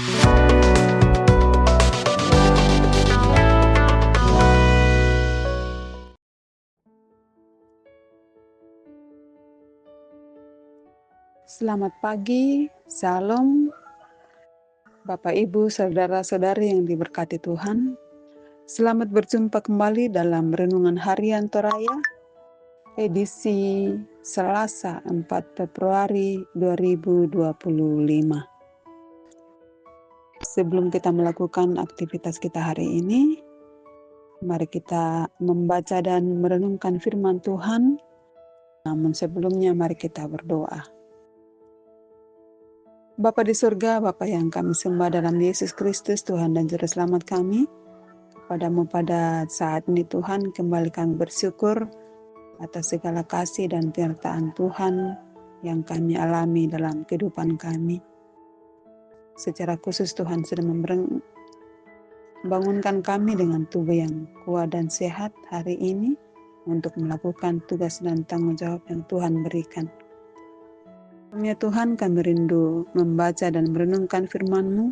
Selamat pagi, Salam, Bapak Ibu, Saudara-saudari yang diberkati Tuhan. Selamat berjumpa kembali dalam Renungan Harian Toraya, edisi Selasa 4 Februari 2025. Sebelum kita melakukan aktivitas kita hari ini, mari kita membaca dan merenungkan firman Tuhan. Namun sebelumnya mari kita berdoa. Bapa di surga, Bapa yang kami sembah dalam Yesus Kristus, Tuhan dan Juru Selamat kami, kepadamu pada saat ini Tuhan, kembali kami bersyukur atas segala kasih dan penyertaan Tuhan yang kami alami dalam kehidupan kami. Secara khusus Tuhan sudah membangunkan kami dengan tubuh yang kuat dan sehat hari ini untuk melakukan tugas dan tanggung jawab yang Tuhan berikan. Ya Tuhan, kami rindu membaca dan merenungkan firman-Mu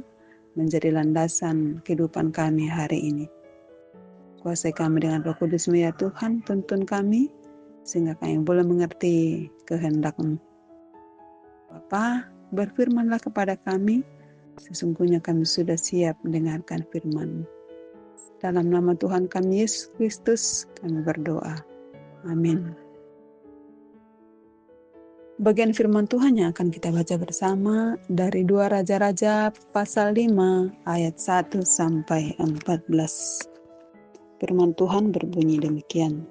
menjadi landasan kehidupan kami hari ini. Kuasai kami dengan Roh Kudus-Mu ya Tuhan, tuntun kami sehingga kami boleh mengerti kehendak-Mu. Bapa, berfirmanlah kepada kami, sesungguhnya kami sudah siap mendengarkan firman-Mu. Dalam nama Tuhan kami Yesus Kristus kami berdoa. Amin. Bagian firman Tuhan yang akan kita baca bersama dari 2 Raja-Raja pasal 5 ayat 1 sampai 14. Firman Tuhan berbunyi demikian.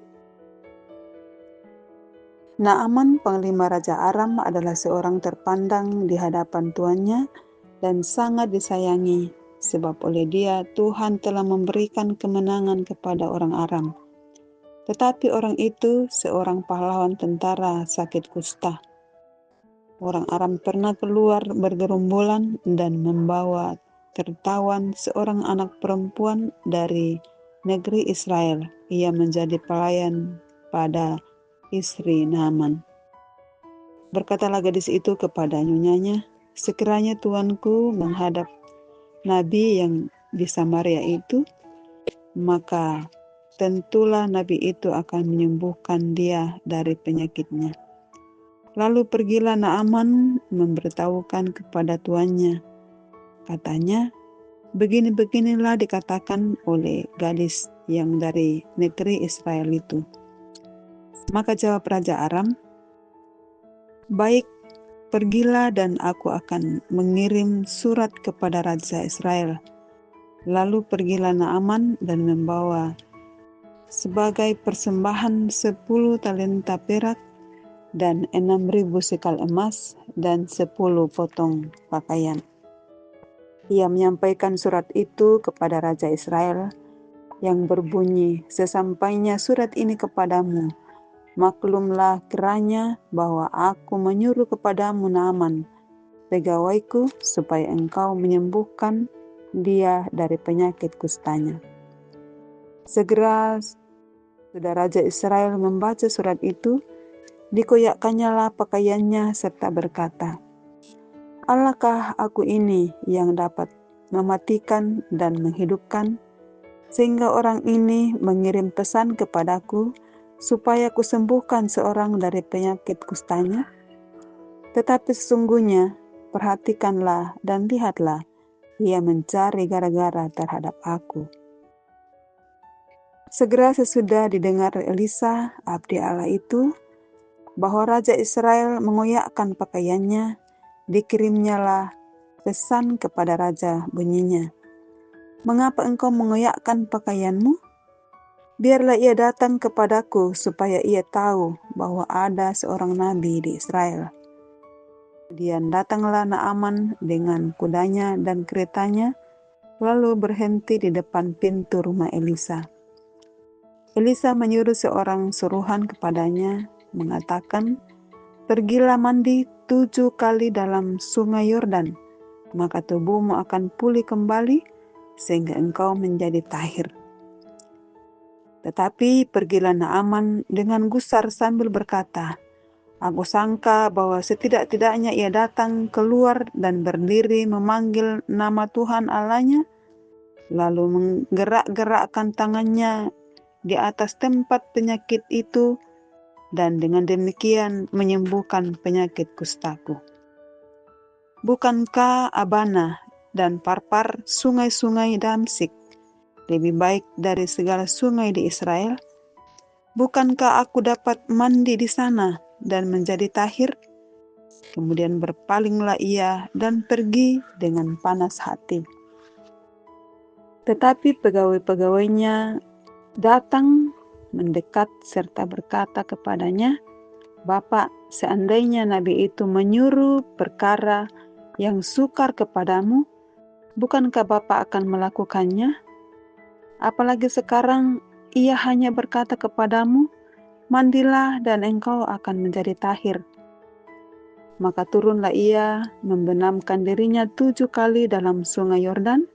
Naaman, panglima Raja Aram, adalah seorang terpandang di hadapan tuannya dan sangat disayangi, sebab oleh dia Tuhan telah memberikan kemenangan kepada orang Aram. Tetapi orang itu seorang pahlawan tentara sakit kusta. Orang Aram pernah keluar bergerombolan dan membawa tertawan seorang anak perempuan dari negeri Israel. Ia menjadi pelayan pada istri Naaman. Berkatalah gadis itu kepada nyonyanya, sekiranya tuanku menghadap nabi yang di Samaria itu, maka tentulah nabi itu akan menyembuhkan dia dari penyakitnya. Lalu pergilah Naaman memberitahukan kepada tuannya. Katanya, begini-beginilah dikatakan oleh gadis yang dari negeri Israel itu. Maka jawab Raja Aram, baik, pergilah dan aku akan mengirim surat kepada Raja Israel. Lalu pergilah Naaman dan membawa sebagai persembahan 10 talenta perak dan 6.000 sekal emas dan 10 potong pakaian. Ia menyampaikan surat itu kepada Raja Israel yang berbunyi, sesampainya surat ini kepadamu, maklumlah kiranya bahwa aku menyuruh kepadamu Naaman, pegawaiku, supaya engkau menyembuhkan dia dari penyakit kustanya. Segera sudah Raja Israel membaca surat itu, dikoyakkannya pakaiannya serta berkata, Allahkah aku ini yang dapat mematikan dan menghidupkan, sehingga orang ini mengirim pesan kepadaku supaya kusembuhkan seorang dari penyakit kustanya? Tetapi sesungguhnya, perhatikanlah dan lihatlah, ia mencari gara-gara terhadap aku. Segera sesudah didengar Elisa, abdi Allah itu, bahwa Raja Israel mengoyakkan pakaiannya, dikirimnyalah pesan kepada Raja bunyinya, mengapa engkau mengoyakkan pakaianmu? Biarlah ia datang kepadaku supaya ia tahu bahwa ada seorang nabi di Israel. Kemudian datanglah Naaman dengan kudanya dan keretanya, lalu berhenti di depan pintu rumah Elisa. Elisa menyuruh seorang suruhan kepadanya, mengatakan, pergilah mandi 7 kali dalam sungai Yordan, maka tubuhmu akan pulih kembali sehingga engkau menjadi tahir. Tetapi pergilah Naaman dengan gusar sambil berkata, Aku sangka bahwa setidak-tidaknya ia datang keluar dan berdiri memanggil nama Tuhan Allahnya, lalu menggerak-gerakkan tangannya di atas tempat penyakit itu, dan dengan demikian menyembuhkan penyakit kustaku. Bukankah Abana dan Parpar, sungai-sungai Damsik, lebih baik dari segala sungai di Israel? Bukankah aku dapat mandi di sana dan menjadi tahir? Kemudian berpalinglah ia dan pergi dengan panas hati. Tetapi pegawai-pegawainya datang mendekat serta berkata kepadanya, "Bapak, seandainya nabi itu menyuruh perkara yang sukar kepadamu, bukankah Bapak akan melakukannya? Apalagi sekarang ia hanya berkata kepadamu, mandilah dan engkau akan menjadi tahir." Maka turunlah ia membenamkan dirinya 7 kali dalam sungai Yordan,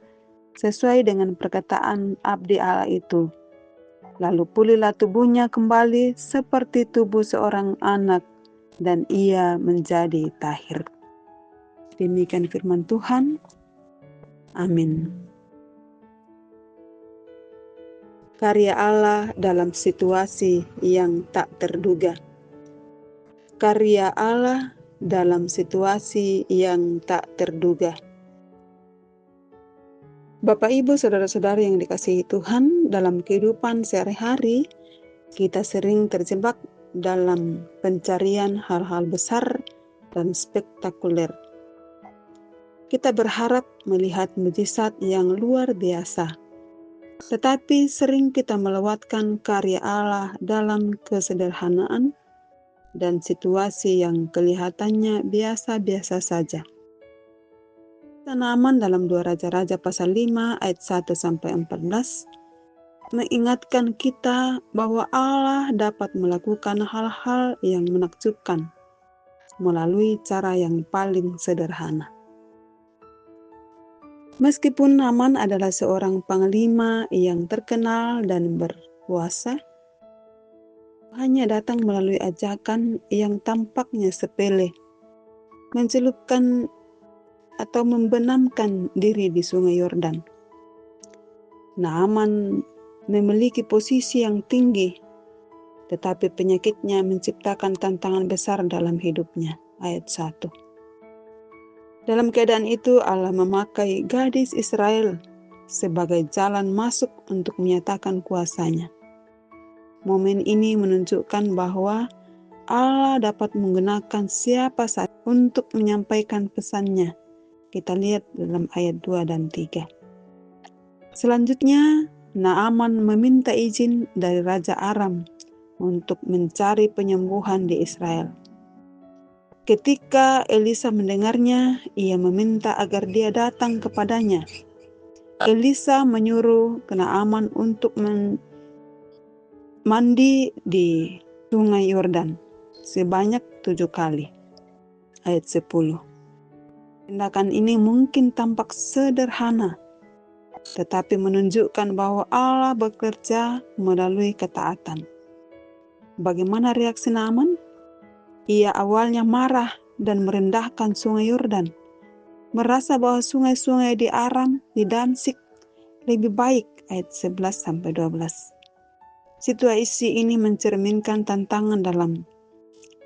sesuai dengan perkataan abdi Allah itu. Lalu pulihlah tubuhnya kembali seperti tubuh seorang anak, dan ia menjadi tahir. Demikian firman Tuhan. Amin. Karya Allah dalam situasi yang tak terduga. Karya Allah dalam situasi yang tak terduga. Bapak, Ibu, saudara-saudara yang dikasihi Tuhan, dalam kehidupan sehari-hari kita sering terjebak dalam pencarian hal-hal besar dan spektakuler. Kita berharap melihat mujizat yang luar biasa, tetapi sering kita melewatkan karya Allah dalam kesederhanaan dan situasi yang kelihatannya biasa-biasa saja. Naaman dalam 2 Raja-Raja pasal 5 ayat 1-14 mengingatkan kita bahwa Allah dapat melakukan hal-hal yang menakjubkan melalui cara yang paling sederhana. Meskipun Naaman adalah seorang panglima yang terkenal dan berkuasa, hanya datang melalui ajakan yang tampaknya sepele, mencelupkan atau membenamkan diri di sungai Yordan. Naaman memiliki posisi yang tinggi, tetapi penyakitnya menciptakan tantangan besar dalam hidupnya. Ayat 1. Dalam keadaan itu Allah memakai gadis Israel sebagai jalan masuk untuk menyatakan kuasa-Nya. Momen ini menunjukkan bahwa Allah dapat menggunakan siapa saja untuk menyampaikan pesan-Nya. Kita lihat dalam ayat 2 dan 3. Selanjutnya, Naaman meminta izin dari Raja Aram untuk mencari penyembuhan di Israel. Ketika Elisa mendengarnya, ia meminta agar dia datang kepadanya. Elisa menyuruh Naaman untuk mandi di sungai Yordan sebanyak 7 kali. Ayat 10. Tindakan ini mungkin tampak sederhana, tetapi menunjukkan bahwa Allah bekerja melalui ketaatan. Bagaimana reaksi Naaman? Ia awalnya marah dan merendahkan sungai Yordan, merasa bahwa sungai-sungai di Aram, di Damsik lebih baik. Ayat 11-12. Situasi ini mencerminkan tantangan dalam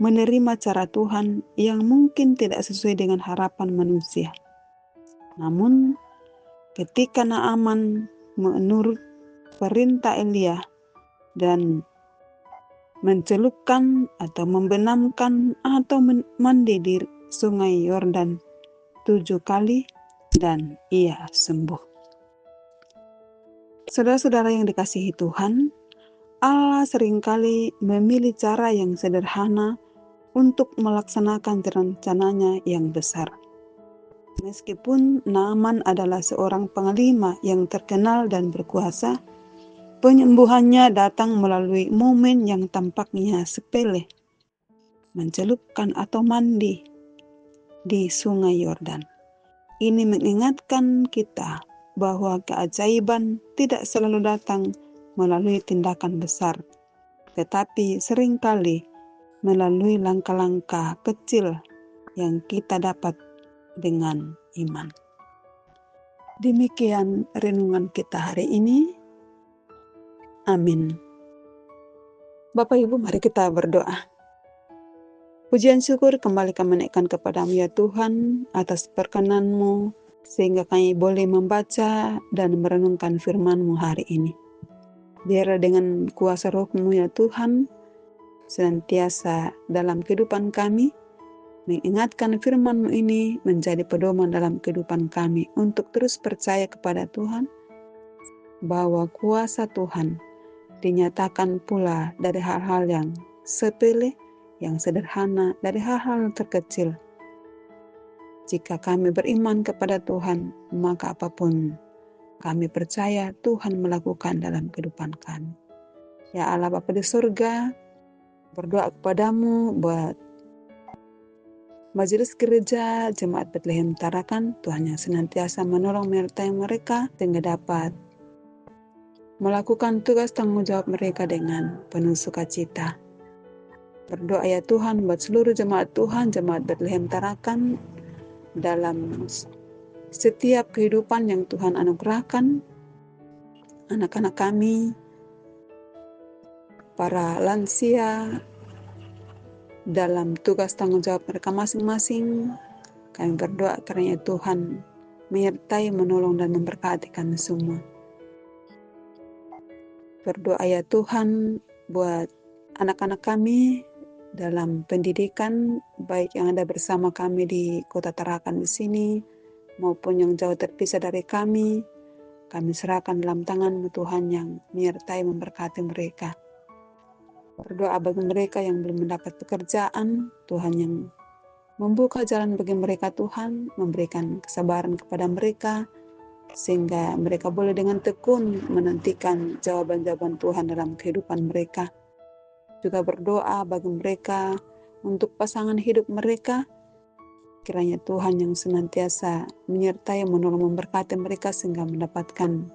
menerima cara Tuhan yang mungkin tidak sesuai dengan harapan manusia. Namun, ketika Naaman menurut perintah Elia dan mencelupkan atau membenamkan atau mandi di sungai Yordan 7 kali, dan ia sembuh. Saudara-saudara yang dikasihi Tuhan, Allah seringkali memilih cara yang sederhana untuk melaksanakan rencananya yang besar. Meskipun Naaman adalah seorang panglima yang terkenal dan berkuasa, penyembuhannya datang melalui momen yang tampaknya sepele, mencelupkan atau mandi di sungai Yordan. Ini mengingatkan kita bahwa keajaiban tidak selalu datang melalui tindakan besar, tetapi seringkali melalui langkah-langkah kecil yang kita dapat dengan iman. Demikian renungan kita hari ini. Amin. Bapak Ibu, mari kita berdoa. Pujian syukur kembali kami naikkan kepadamu ya Tuhan atas perkenan-Mu, sehingga kami boleh membaca dan merenungkan firman-Mu hari ini. Biarlah dengan kuasa Roh-Mu ya Tuhan, senantiasa dalam kehidupan kami, mengingatkan firman-Mu ini menjadi pedoman dalam kehidupan kami untuk terus percaya kepada Tuhan, bahwa kuasa Tuhan dinyatakan pula dari hal-hal yang sepele, yang sederhana, dari hal-hal terkecil. Jika kami beriman kepada Tuhan, maka apapun kami percaya Tuhan melakukan dalam kehidupan kami. Ya Allah Bapa di surga, berdoa kepadamu buat Majelis Gereja Jemaat Bethlehem Tarakan, Tuhan yang senantiasa menolong menyertai mereka sehingga dapat melakukan tugas tanggung jawab mereka dengan penuh sukacita. Berdoa ya Tuhan buat seluruh jemaat Tuhan, Jemaat Bethlehem Tarakan dalam setiap kehidupan yang Tuhan anugerahkan, anak-anak kami, para lansia, dalam tugas tanggung jawab mereka masing-masing. Kami berdoa karena Tuhan menyertai, menolong, dan memberkati kami semua. Berdoa ya Tuhan buat anak-anak kami dalam pendidikan, baik yang ada bersama kami di Kota Tarakan di sini, maupun yang jauh terpisah dari kami. Kami serahkan dalam tangan-Mu Tuhan yang menyertai, memberkati mereka. Berdoa bagi mereka yang belum mendapat pekerjaan, Tuhan yang membuka jalan bagi mereka, Tuhan, memberikan kesabaran kepada mereka, sehingga mereka boleh dengan tekun menantikan jawaban-jawaban Tuhan dalam kehidupan mereka. Juga berdoa bagi mereka untuk pasangan hidup mereka, kiranya Tuhan yang senantiasa menyertai, menolong, memberkati mereka sehingga mendapatkan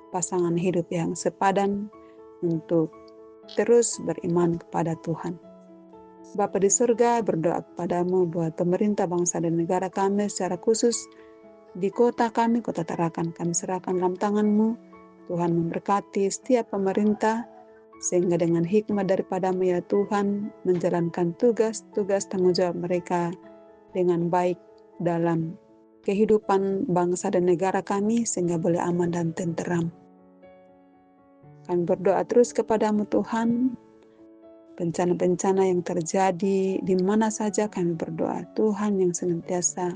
pasangan hidup yang sepadan untuk terus beriman kepada Tuhan. Bapa di surga, berdoa kepadamu buat pemerintah bangsa dan negara kami secara khusus di kota kami, Kota Tarakan. Kami serahkan dalam tangan-Mu. Tuhan memberkati setiap pemerintah, sehingga dengan hikmat daripada-Mu ya Tuhan, menjalankan tugas-tugas tanggung jawab mereka dengan baik dalam kehidupan bangsa dan negara kami, sehingga boleh aman dan tenteram. Kami berdoa terus kepadamu Tuhan, bencana-bencana yang terjadi di mana saja kami berdoa, Tuhan yang senantiasa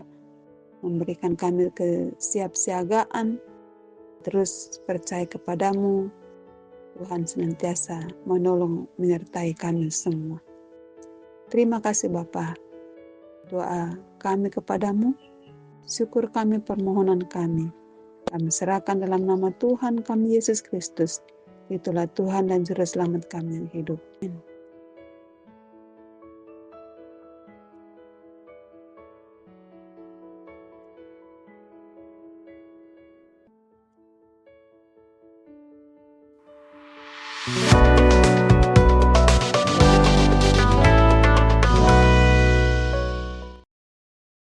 memberikan kami kesiapsiagaan, terus percaya kepadamu, Tuhan senantiasa menolong menyertai kami semua. Terima kasih Bapa, doa kami kepadamu, syukur kami, permohonan kami serahkan dalam nama Tuhan kami Yesus Kristus. Itulah Tuhan dan Juru Selamat kami yang hidup. Amin.